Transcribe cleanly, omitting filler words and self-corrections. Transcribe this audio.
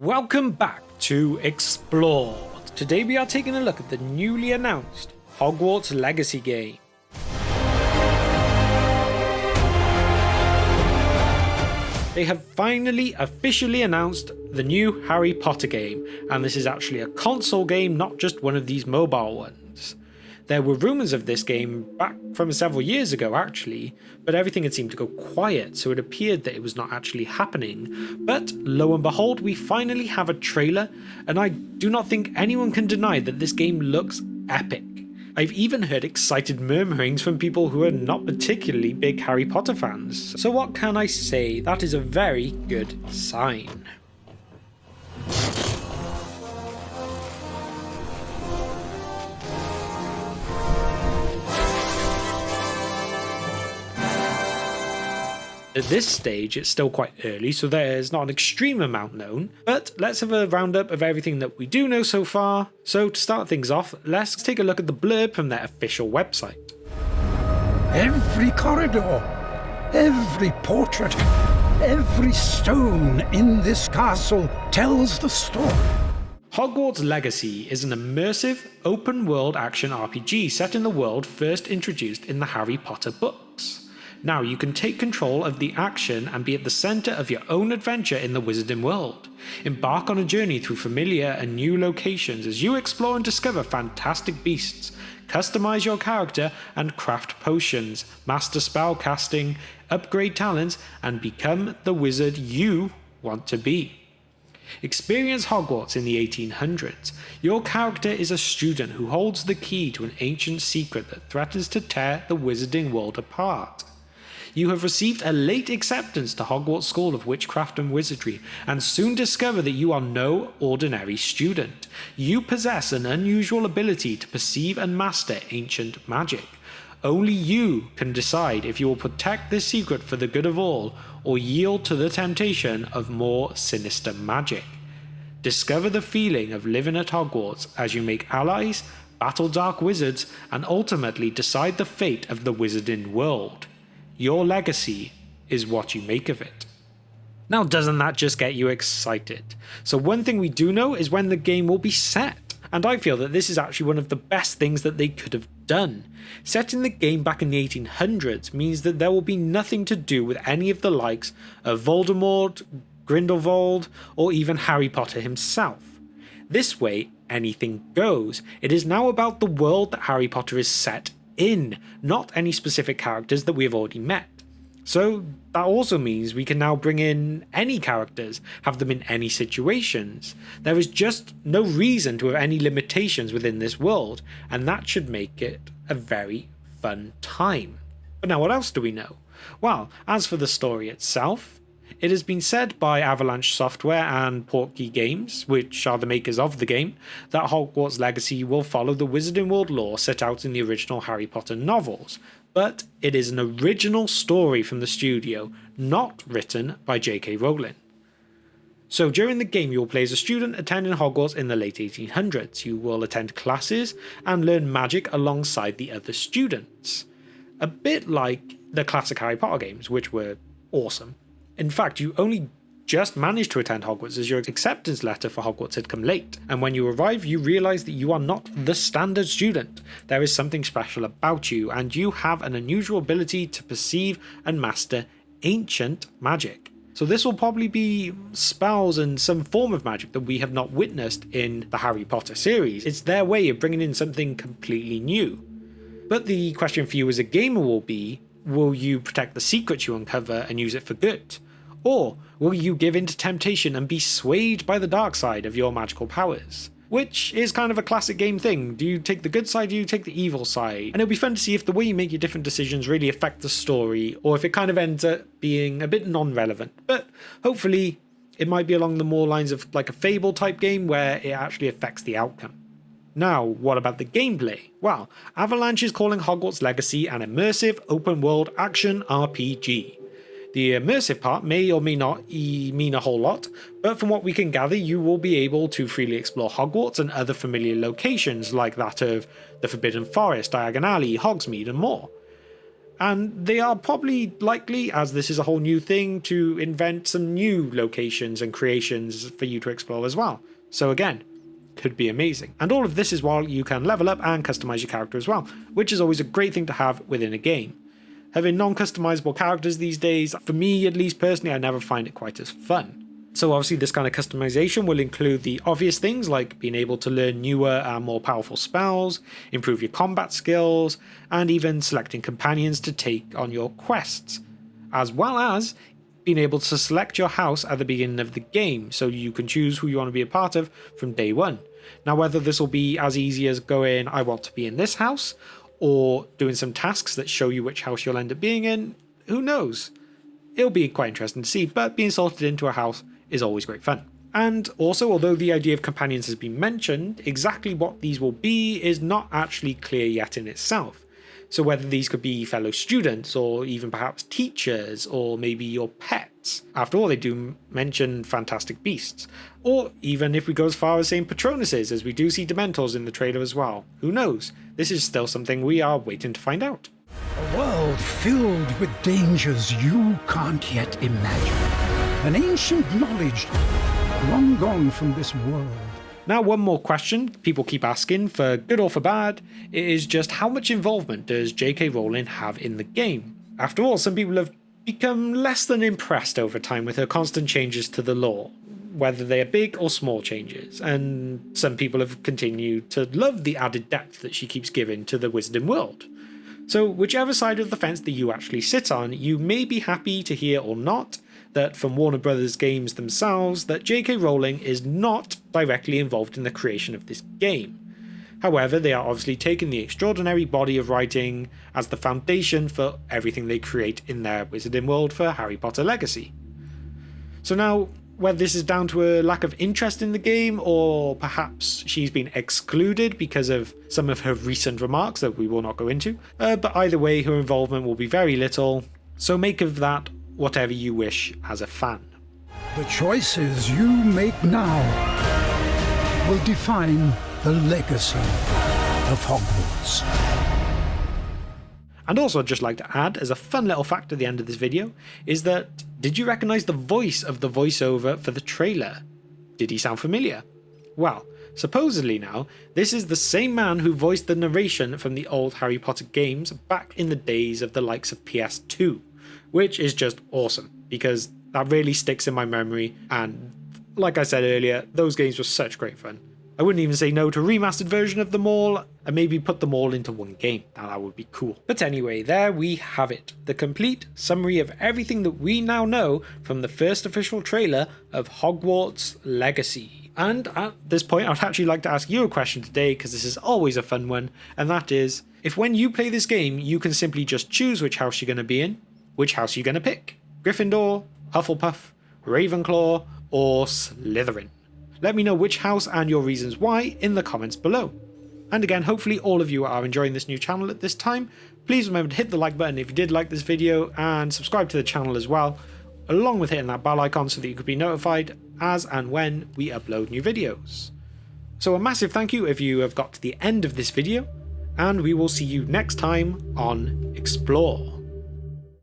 Welcome back to Explore. Today we are taking a look at the newly announced Hogwarts Legacy game. They have finally officially announced the new Harry Potter game, and this is actually a console game, not just one of these mobile ones. There were rumours of this game back from several years ago actually, but everything had seemed to go quiet, so it appeared that it was not actually happening. But lo and behold, we finally have a trailer, and I do not think anyone can deny that this game looks epic. I've even heard excited murmurings from people who are not particularly big Harry Potter fans. So what can I say? That is a very good sign. At this stage, it's still quite early, so there's not an extreme amount known, but let's have a roundup of everything that we do know so far. So to start things off, let's take a look at the blurb from their official website. Every corridor, every portrait, every stone in this castle tells the story. Hogwarts Legacy is an immersive, open-world action RPG set in the world first introduced in the Harry Potter books. Now you can take control of the action and be at the centre of your own adventure in the wizarding world. Embark on a journey through familiar and new locations as you explore and discover fantastic beasts, customise your character and craft potions, master spell casting, upgrade talents, and become the wizard you want to be. Experience Hogwarts in the 1800s. Your character is a student who holds the key to an ancient secret that threatens to tear the wizarding world apart. You have received a late acceptance to Hogwarts School of Witchcraft and Wizardry, and soon discover that you are no ordinary student. You possess an unusual ability to perceive and master ancient magic. Only you can decide if you will protect this secret for the good of all, or yield to the temptation of more sinister magic. Discover the feeling of living at Hogwarts as you make allies, battle dark wizards, and ultimately decide the fate of the wizarding world. Your legacy is what you make of it. Now, doesn't that just get you excited? So one thing we do know is when the game will be set, and I feel that this is actually one of the best things that they could have done. Setting the game back in the 1800s means that there will be nothing to do with any of the likes of Voldemort, Grindelwald, or even Harry Potter himself. This way, anything goes. It is now about the world that Harry Potter is set in, not any specific characters that we have already met. So that also means we can now bring in any characters, have them in any situations. There is just no reason to have any limitations within this world, and that should make it a very fun time. But now what else do we know? Well, as for the story itself, it has been said by Avalanche Software and Portkey Games, which are the makers of the game, that Hogwarts Legacy will follow the Wizarding World lore set out in the original Harry Potter novels, but it is an original story from the studio, not written by J.K. Rowling. So during the game you will play as a student attending Hogwarts in the late 1800s. You will attend classes and learn magic alongside the other students. A bit like the classic Harry Potter games, which were awesome. In fact, you only just managed to attend Hogwarts as your acceptance letter for Hogwarts had come late, and when you arrive you realise that you are not the standard student. There is something special about you, and you have an unusual ability to perceive and master ancient magic. So this will probably be spells and some form of magic that we have not witnessed in the Harry Potter series. It's their way of bringing in something completely new. But the question for you as a gamer will be, will you protect the secrets you uncover and use it for good? Or will you give in to temptation and be swayed by the dark side of your magical powers? Which is kind of a classic game thing. Do you take the good side, do you take the evil side? And it'll be fun to see if the way you make your different decisions really affect the story, or if it kind of ends up being a bit non-relevant. But hopefully it might be along the more lines of like a Fable type game where it actually affects the outcome. Now, what about the gameplay? Well, Avalanche is calling Hogwarts Legacy an immersive, open-world action RPG. The immersive part may or may not mean a whole lot, but from what we can gather you will be able to freely explore Hogwarts and other familiar locations like that of the Forbidden Forest, Diagon Alley, Hogsmeade and more. And they are probably likely, as this is a whole new thing, to invent some new locations and creations for you to explore as well. So again, could be amazing. And all of this is while you can level up and customize your character as well, which is always a great thing to have within a game. Having non-customizable characters these days, for me at least personally, I never find it quite as fun. So obviously this kind of customization will include the obvious things like being able to learn newer and more powerful spells, improve your combat skills, and even selecting companions to take on your quests, as well as being able to select your house at the beginning of the game so you can choose who you want to be a part of from day one. Now whether this will be as easy as going, I want to be in this house, or doing some tasks that show you which house you'll end up being in, who knows? It'll be quite interesting to see, but being sorted into a house is always great fun. And also, although the idea of companions has been mentioned, exactly what these will be is not actually clear yet in itself. So whether these could be fellow students, or even perhaps teachers, or maybe your pets. After all, they do mention fantastic beasts. Or even if we go as far as saying Patronuses, as we do see Dementors in the trailer as well. Who knows? This is still something we are waiting to find out. A world filled with dangers you can't yet imagine. An ancient knowledge long gone from this world. Now, one more question people keep asking, for good or for bad, is just how much involvement does J.K. Rowling have in the game? After all, some people have become less than impressed over time with her constant changes to the lore, whether they are big or small changes, and some people have continued to love the added depth that she keeps giving to the wizarding world. So whichever side of the fence that you actually sit on, you may be happy to hear or not that from Warner Brothers games themselves that J.K. Rowling is not directly involved in the creation of this game. However, they are obviously taking the extraordinary body of writing as the foundation for everything they create in their wizarding world for Harry Potter Legacy. So now, whether this is down to a lack of interest in the game, or perhaps she's been excluded because of some of her recent remarks that we will not go into, but either way, her involvement will be very little, so make of that whatever you wish as a fan. The choices you make now will define the legacy of Hogwarts. And also I'd just like to add, as a fun little fact at the end of this video, is that did you recognise the voice of the voiceover for the trailer? Did he sound familiar? Well, supposedly now, this is the same man who voiced the narration from the old Harry Potter games back in the days of the likes of PS2, which is just awesome, because that really sticks in my memory, and like I said earlier, those games were such great fun. I wouldn't even say no to a remastered version of them all, and maybe put them all into one game. Now that would be cool. But anyway, there we have it. The complete summary of everything that we now know from the first official trailer of Hogwarts Legacy. And at this point, I'd actually like to ask you a question today, because this is always a fun one, and that is, if when you play this game, you can simply just choose which house you're going to be in, which house are you going to pick? Gryffindor, Hufflepuff, Ravenclaw, or Slytherin? Let me know which house and your reasons why in the comments below. And again, hopefully all of you are enjoying this new channel at this time. Please remember to hit the like button if you did like this video, and subscribe to the channel as well, along with hitting that bell icon so that you could be notified as and when we upload new videos. So a massive thank you if you have got to the end of this video, and we will see you next time on Explore.